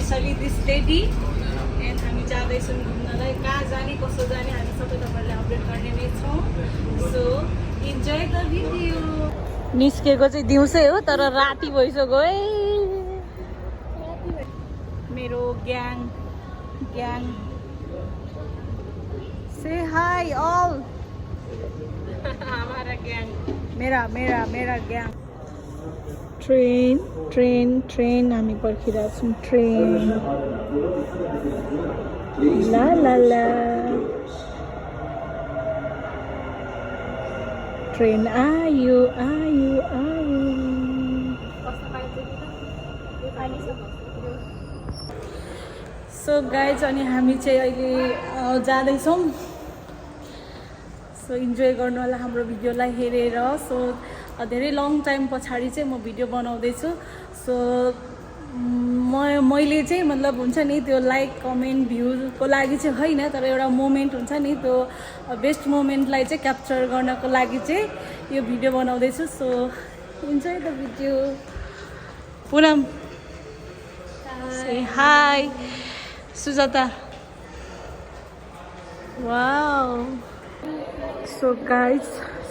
specially this lady and हामी जाँदैछौँ घुम्नलाई कहाँ जाने कसो जाने हामी सबै तपाईँहरूले अपडेट गर्ने नै छौँ सो इन्जोय द भिडियो निस्केको चाहिँ दिउँसै हो तर राति भइसक्यो है मेरो ग्याङ से हाई ऑल हमारा ग्याङ मेरा ग्याङ ट्रेन हामी पर्खिरहेको छौँ ट्रेन ला ला ला ट्रेन आयो सो गाइज अनि हामी चाहिँ अहिले जाँदैछौँ सो इन्जोय गर्नु होला हाम्रो भिडियोलाई हेरेर सो धेरै लङ टाइम पछाडि चाहिँ म भिडियो बनाउँदैछु सो मैले चाहिँ मतलब हुन्छ नि त्यो लाइक कमेन्ट भ्यूको लागि चाहिँ होइन तर एउटा मोमेन्ट हुन्छ नि त्यो बेस्ट मोमेन्टलाई चाहिँ क्याप्चर गर्नको लागि चाहिँ यो भिडियो बनाउँदैछु so enjoy the video Punam hi Sujata wow so guys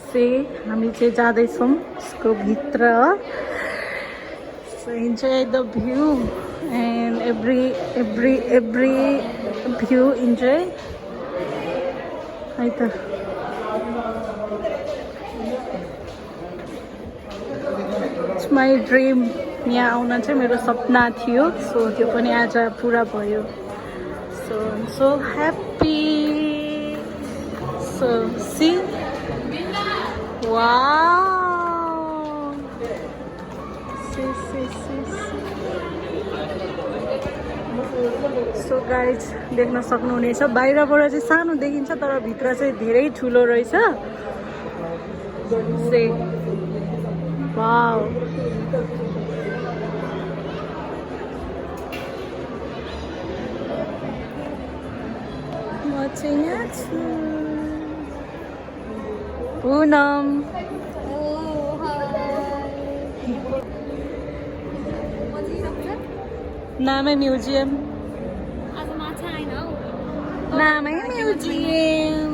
से हामी चाहिँ जाँदैछौँ यसको भित्र so enjoy the view and every view enjoy है त इट्स माई ड्रिम यहाँ आउन चाहिँ मेरो सपना थियो सो त्यो पनि आज पुरा भयो so I am so happy so see wow so guys देख्न सक्नुहुनेछ बाहिरबाट चाहिँ सानो देखिन्छ तर भित्र चाहिँ धेरै ठुलो रहेछ से वाउ म चाहिँ यहाँ छु पुनम नामै म्युजियम नामै म्युजियम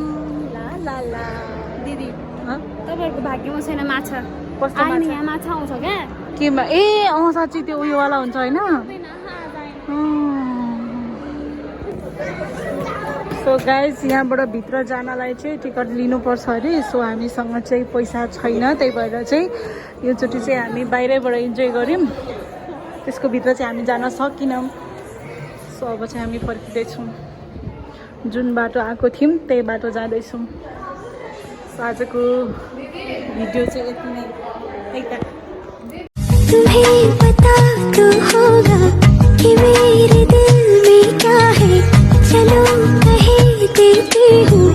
ला ला ला दिदी तपाईँहरूको भाग्यमा छैन माछा कस्तो आयो नि यहाँ माछा आउँछ क्या केमा ए साँच्ची त्यो उयोवाला हुन्छ होइन सो गाइज यहाँबाट भित्र जानलाई चाहिँ टिकट लिनुपर्छ अरे सो हामीसँग चाहिँ पैसा छैन त्यही भएर चाहिँ योचोटि चाहिँ हामी बाहिरैबाट इन्जोय गऱ्यौँ त्यसको भित्र चाहिँ हामी जान सकेनौँ सो अब चाहिँ हामी फर्किँदैछौँ जुन बाटो आएको थियौँ त्यही बाटो जाँदैछौँ सो आजको भिडियो चाहिँ यति नै है त तुम्हें पता तो होगा कि मेरे दिल में क्या है चलो कह देती हूँ